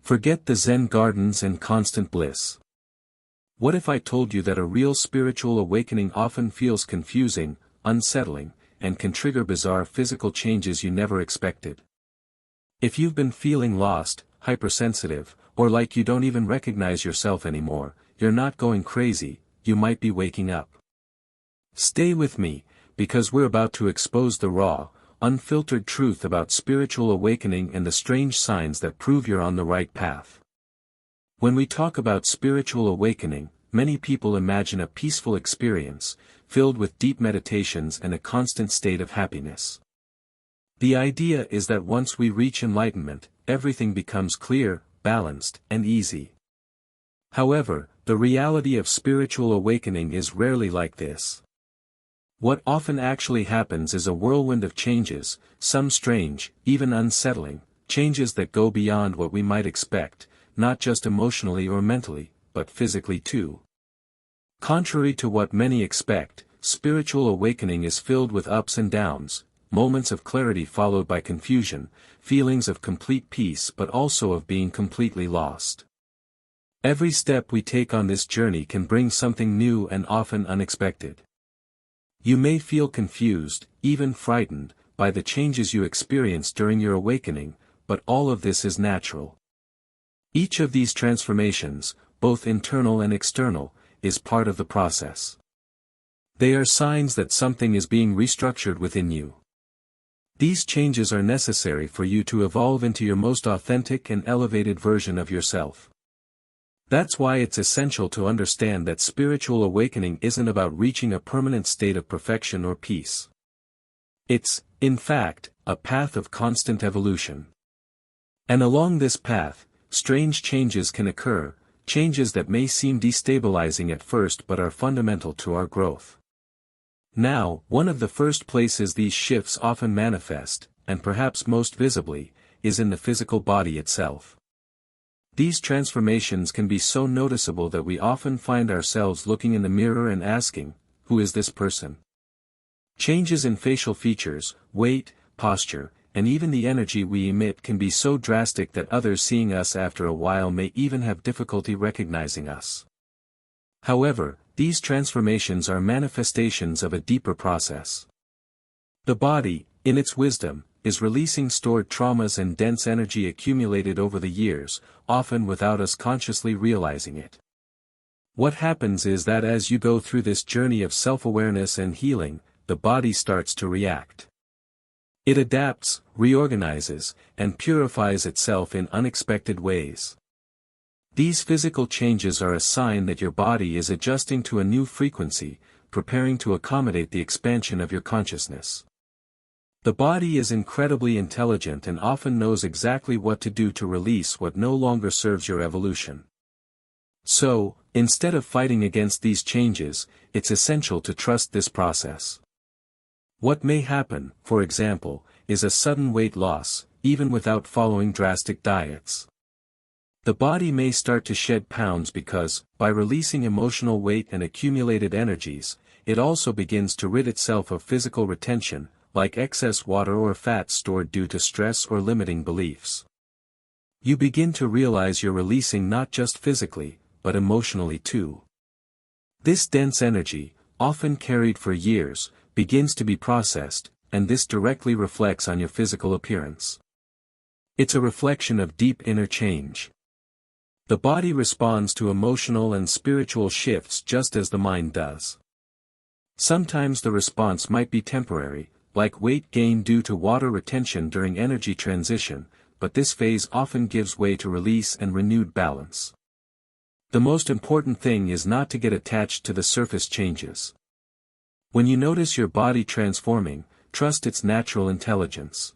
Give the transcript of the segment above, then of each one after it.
Forget the Zen gardens and constant bliss. What if I told you that a real spiritual awakening often feels confusing, unsettling, and can trigger bizarre physical changes you never expected? If you've been feeling lost, hypersensitive, or like you don't even recognize yourself anymore, you're not going crazy, you might be waking up. Stay with me, because we're about to expose the raw, unfiltered truth about spiritual awakening and the strange signs that prove you're on the right path. When we talk about spiritual awakening, many people imagine a peaceful experience, filled with deep meditations and a constant state of happiness. The idea is that once we reach enlightenment, everything becomes clear, balanced, and easy. However, the reality of spiritual awakening is rarely like this. What often actually happens is a whirlwind of changes, some strange, even unsettling, changes that go beyond what we might expect, not just emotionally or mentally, but physically too. Contrary to what many expect, spiritual awakening is filled with ups and downs, moments of clarity followed by confusion, feelings of complete peace but also of being completely lost. Every step we take on this journey can bring something new and often unexpected. You may feel confused, even frightened, by the changes you experience during your awakening, but all of this is natural. Each of these transformations, both internal and external, is part of the process. They are signs that something is being restructured within you. These changes are necessary for you to evolve into your most authentic and elevated version of yourself. That's why it's essential to understand that spiritual awakening isn't about reaching a permanent state of perfection or peace. It's, in fact, a path of constant evolution. And along this path, strange changes can occur, changes that may seem destabilizing at first but are fundamental to our growth. Now, one of the first places these shifts often manifest, and perhaps most visibly, is in the physical body itself. These transformations can be so noticeable that we often find ourselves looking in the mirror and asking, "Who is this person?" Changes in facial features, weight, posture, and even the energy we emit can be so drastic that others seeing us after a while may even have difficulty recognizing us. However, these transformations are manifestations of a deeper process. The body, in its wisdom, is releasing stored traumas and dense energy accumulated over the years, often without us consciously realizing it. What happens is that as you go through this journey of self-awareness and healing, the body starts to react. It adapts, reorganizes, and purifies itself in unexpected ways. These physical changes are a sign that your body is adjusting to a new frequency, preparing to accommodate the expansion of your consciousness. The body is incredibly intelligent and often knows exactly what to do to release what no longer serves your evolution. So, instead of fighting against these changes, it's essential to trust this process. What may happen, for example, is a sudden weight loss, even without following drastic diets. The body may start to shed pounds because, by releasing emotional weight and accumulated energies, it also begins to rid itself of physical retention, like excess water or fat stored due to stress or limiting beliefs. You begin to realize you're releasing not just physically, but emotionally too. This dense energy, often carried for years, begins to be processed, and this directly reflects on your physical appearance. It's a reflection of deep inner change. The body responds to emotional and spiritual shifts just as the mind does. Sometimes the response might be temporary, like weight gain due to water retention during energy transition, but this phase often gives way to release and renewed balance. The most important thing is not to get attached to the surface changes. When you notice your body transforming, trust its natural intelligence.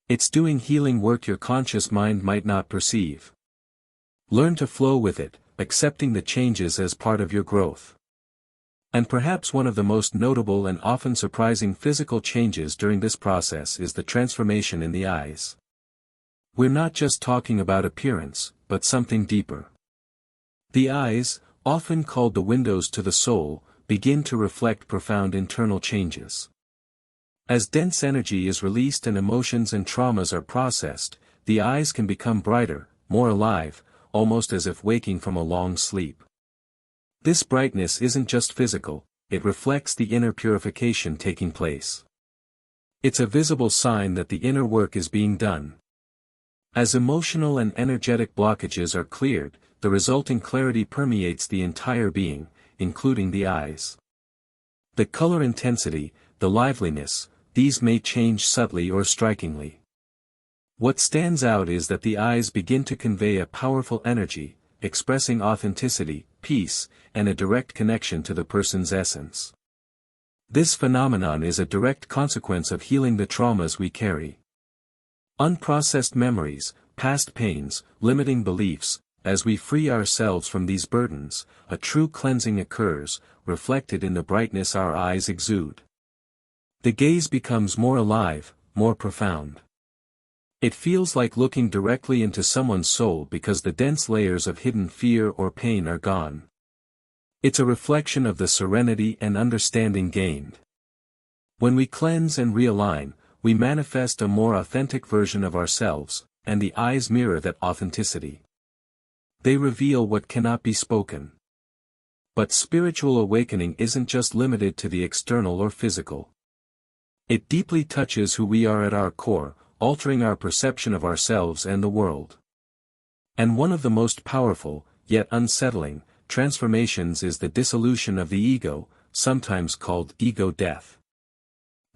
It's doing healing work your conscious mind might not perceive. Learn to flow with it, accepting the changes as part of your growth. And perhaps one of the most notable and often surprising physical changes during this process is the transformation in the eyes. We're not just talking about appearance, but something deeper. The eyes, often called the windows to the soul, begin to reflect profound internal changes. As dense energy is released and emotions and traumas are processed, the eyes can become brighter, more alive, almost as if waking from a long sleep. This brightness isn't just physical, it reflects the inner purification taking place. It's a visible sign that the inner work is being done. As emotional and energetic blockages are cleared, the resulting clarity permeates the entire being, including the eyes. The color intensity, the liveliness, these may change subtly or strikingly. What stands out is that the eyes begin to convey a powerful energy, expressing authenticity, peace, and a direct connection to the person's essence. This phenomenon is a direct consequence of healing the traumas we carry. Unprocessed memories, past pains, limiting beliefs, as we free ourselves from these burdens, a true cleansing occurs, reflected in the brightness our eyes exude. The gaze becomes more alive, more profound. It feels like looking directly into someone's soul because the dense layers of hidden fear or pain are gone. It's a reflection of the serenity and understanding gained. When we cleanse and realign, we manifest a more authentic version of ourselves, and the eyes mirror that authenticity. They reveal what cannot be spoken. But spiritual awakening isn't just limited to the external or physical. It deeply touches who we are at our core, altering our perception of ourselves and the world. And one of the most powerful, yet unsettling, transformations is the dissolution of the ego, sometimes called ego death.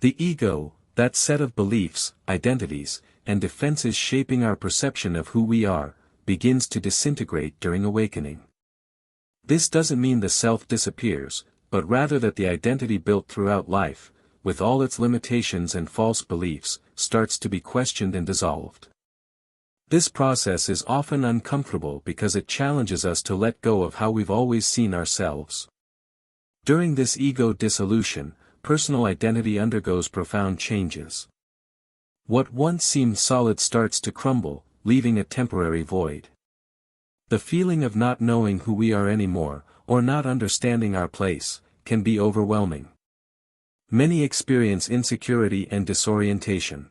The ego, that set of beliefs, identities, and defenses shaping our perception of who we are, begins to disintegrate during awakening. This doesn't mean the self disappears, but rather that the identity built throughout life, with all its limitations and false beliefs, starts to be questioned and dissolved. This process is often uncomfortable because it challenges us to let go of how we've always seen ourselves. During this ego dissolution, personal identity undergoes profound changes. What once seemed solid starts to crumble, leaving a temporary void. The feeling of not knowing who we are anymore, or not understanding our place, can be overwhelming. Many experience insecurity and disorientation.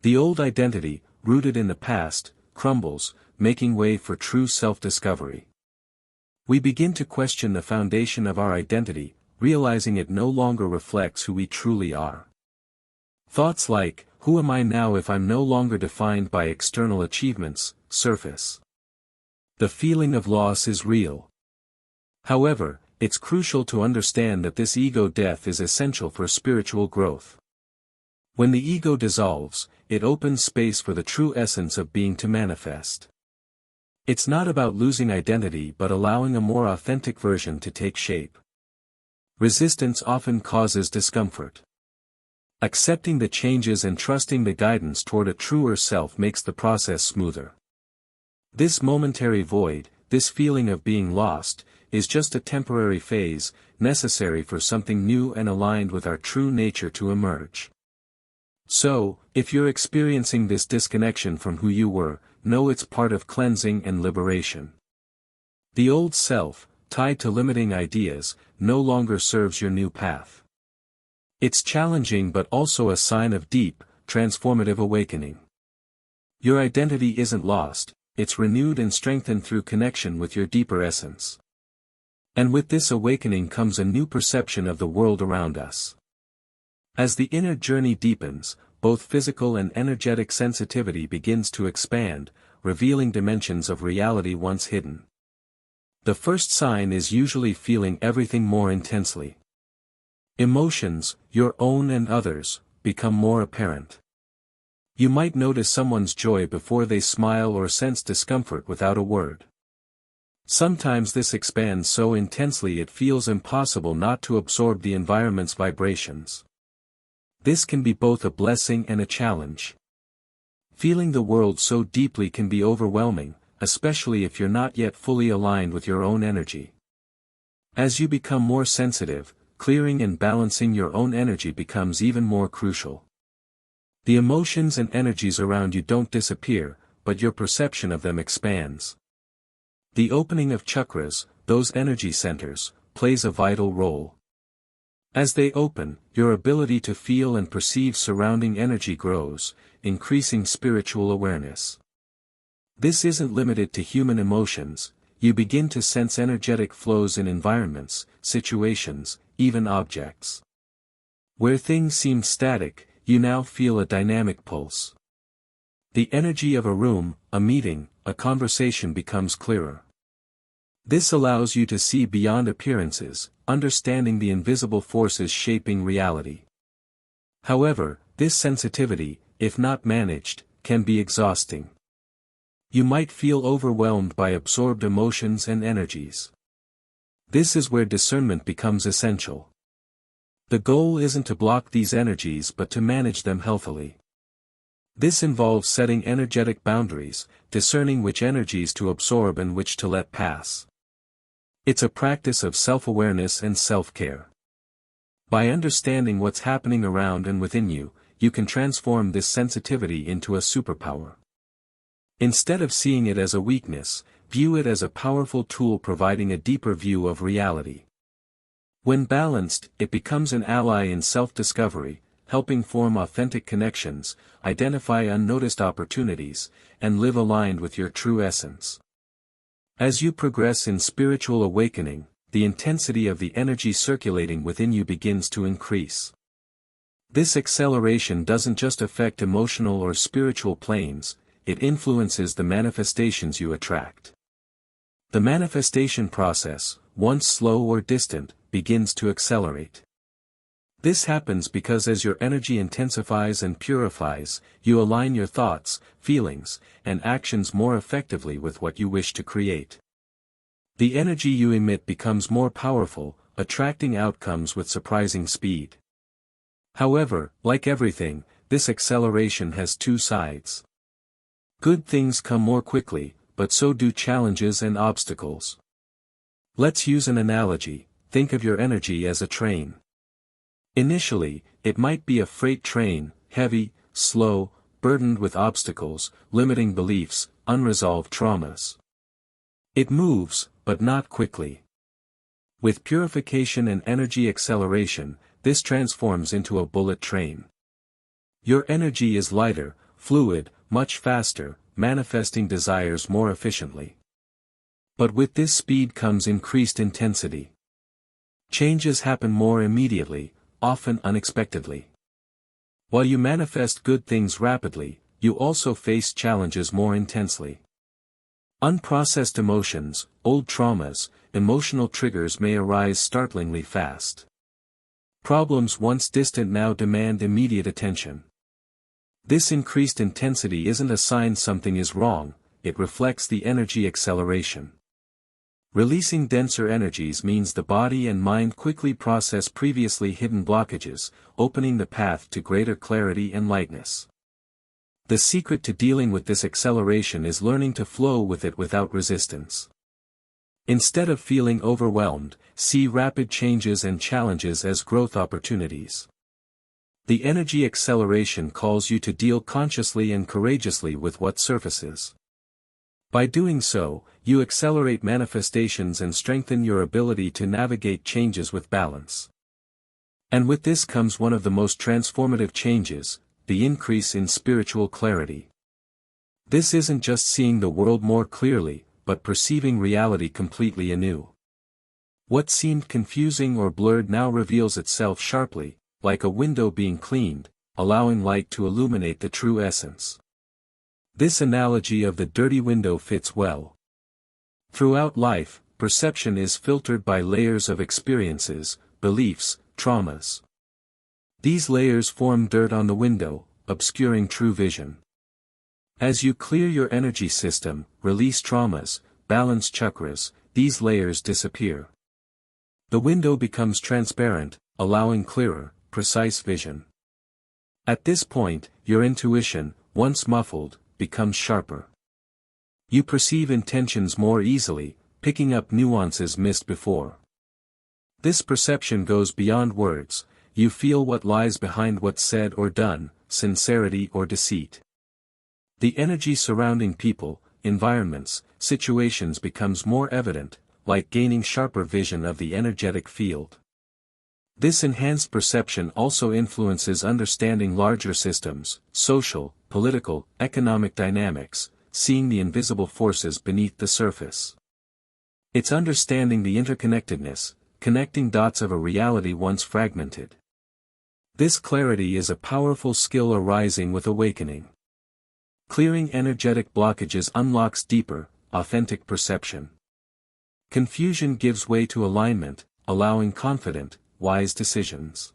The old identity, rooted in the past, crumbles, making way for true self-discovery. We begin to question the foundation of our identity, realizing it no longer reflects who we truly are. Thoughts like, "Who am I now if I'm no longer defined by external achievements?" surface. The feeling of loss is real. However, it's crucial to understand that this ego death is essential for spiritual growth. When the ego dissolves, it opens space for the true essence of being to manifest. It's not about losing identity but allowing a more authentic version to take shape. Resistance often causes discomfort. Accepting the changes and trusting the guidance toward a truer self makes the process smoother. This momentary void, this feeling of being lost, is just a temporary phase, necessary for something new and aligned with our true nature to emerge. So, if you're experiencing this disconnection from who you were, know it's part of cleansing and liberation. The old self, tied to limiting ideas, no longer serves your new path. It's challenging but also a sign of deep, transformative awakening. Your identity isn't lost, it's renewed and strengthened through connection with your deeper essence. And with this awakening comes a new perception of the world around us. As the inner journey deepens, both physical and energetic sensitivity begins to expand, revealing dimensions of reality once hidden. The first sign is usually feeling everything more intensely. Emotions, your own and others, become more apparent. You might notice someone's joy before they smile or sense discomfort without a word. Sometimes this expands so intensely it feels impossible not to absorb the environment's vibrations. This can be both a blessing and a challenge. Feeling the world so deeply can be overwhelming, especially if you're not yet fully aligned with your own energy. As you become more sensitive, clearing and balancing your own energy becomes even more crucial. The emotions and energies around you don't disappear, but your perception of them expands. The opening of chakras, those energy centers, plays a vital role. As they open, your ability to feel and perceive surrounding energy grows, increasing spiritual awareness. This isn't limited to human emotions. You begin to sense energetic flows in environments, situations, even objects. Where things seemed static, you now feel a dynamic pulse. The energy of a room, a meeting, a conversation becomes clearer. This allows you to see beyond appearances, understanding the invisible forces shaping reality. However, this sensitivity, if not managed, can be exhausting. You might feel overwhelmed by absorbed emotions and energies. This is where discernment becomes essential. The goal isn't to block these energies but to manage them healthily. This involves setting energetic boundaries, discerning which energies to absorb and which to let pass. It's a practice of self-awareness and self-care. By understanding what's happening around and within you, you can transform this sensitivity into a superpower. Instead of seeing it as a weakness, view it as a powerful tool providing a deeper view of reality. When balanced, it becomes an ally in self-discovery, helping form authentic connections, identify unnoticed opportunities, and live aligned with your true essence. As you progress in spiritual awakening, the intensity of the energy circulating within you begins to increase. This acceleration doesn't just affect emotional or spiritual planes, it influences the manifestations you attract. The manifestation process, once slow or distant, begins to accelerate. This happens because as your energy intensifies and purifies, you align your thoughts, feelings, and actions more effectively with what you wish to create. The energy you emit becomes more powerful, attracting outcomes with surprising speed. However, like everything, this acceleration has two sides. Good things come more quickly, but so do challenges and obstacles. Let's use an analogy. Think of your energy as a train. Initially, it might be a freight train, heavy, slow, burdened with obstacles, limiting beliefs, unresolved traumas. It moves, but not quickly. With purification and energy acceleration, this transforms into a bullet train. Your energy is lighter, fluid, much faster, manifesting desires more efficiently. But with this speed comes increased intensity. Changes happen more immediately, often unexpectedly. While you manifest good things rapidly, you also face challenges more intensely. Unprocessed emotions, old traumas, emotional triggers may arise startlingly fast. Problems once distant now demand immediate attention. This increased intensity isn't a sign something is wrong, it reflects the energy acceleration. Releasing denser energies means the body and mind quickly process previously hidden blockages, opening the path to greater clarity and lightness. The secret to dealing with this acceleration is learning to flow with it without resistance. Instead of feeling overwhelmed, see rapid changes and challenges as growth opportunities. The energy acceleration calls you to deal consciously and courageously with what surfaces. By doing so, you accelerate manifestations and strengthen your ability to navigate changes with balance. And with this comes one of the most transformative changes, the increase in spiritual clarity. This isn't just seeing the world more clearly, but perceiving reality completely anew. What seemed confusing or blurred now reveals itself sharply, like a window being cleaned, allowing light to illuminate the true essence. This analogy of the dirty window fits well. Throughout life, perception is filtered by layers of experiences, beliefs, traumas. These layers form dirt on the window, obscuring true vision. As you clear your energy system, release traumas, balance chakras, these layers disappear. The window becomes transparent, allowing clearer, precise vision. At this point, your intuition, once muffled, becomes sharper. You perceive intentions more easily, picking up nuances missed before. This perception goes beyond words, you feel what lies behind what's said or done, sincerity or deceit. The energy surrounding people, environments, situations becomes more evident, like gaining sharper vision of the energetic field. This enhanced perception also influences understanding larger systems, social, political, economic dynamics, seeing the invisible forces beneath the surface. It's understanding the interconnectedness, connecting dots of a reality once fragmented. This clarity is a powerful skill arising with awakening. Clearing energetic blockages unlocks deeper, authentic perception. Confusion gives way to alignment, allowing confident, wise decisions.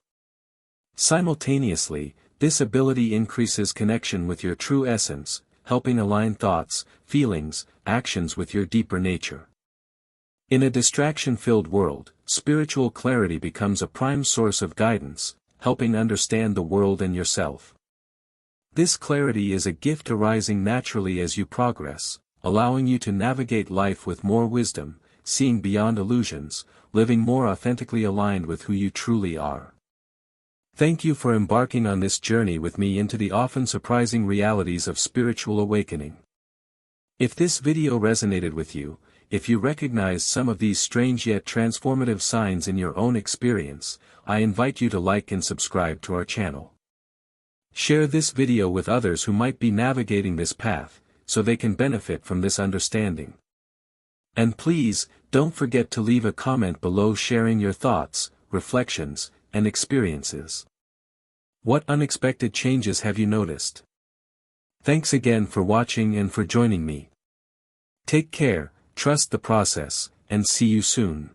Simultaneously, this ability increases connection with your true essence, helping align thoughts, feelings, actions with your deeper nature. In a distraction-filled world, spiritual clarity becomes a prime source of guidance, helping understand the world and yourself. This clarity is a gift arising naturally as you progress, allowing you to navigate life with more wisdom, seeing beyond illusions, living more authentically aligned with who you truly are. Thank you for embarking on this journey with me into the often surprising realities of spiritual awakening. If this video resonated with you, if you recognize some of these strange yet transformative signs in your own experience, I invite you to like and subscribe to our channel. Share this video with others who might be navigating this path, so they can benefit from this understanding. And please, don't forget to leave a comment below sharing your thoughts, reflections, and experiences. What unexpected changes have you noticed? Thanks again for watching and for joining me. Take care, trust the process, and see you soon.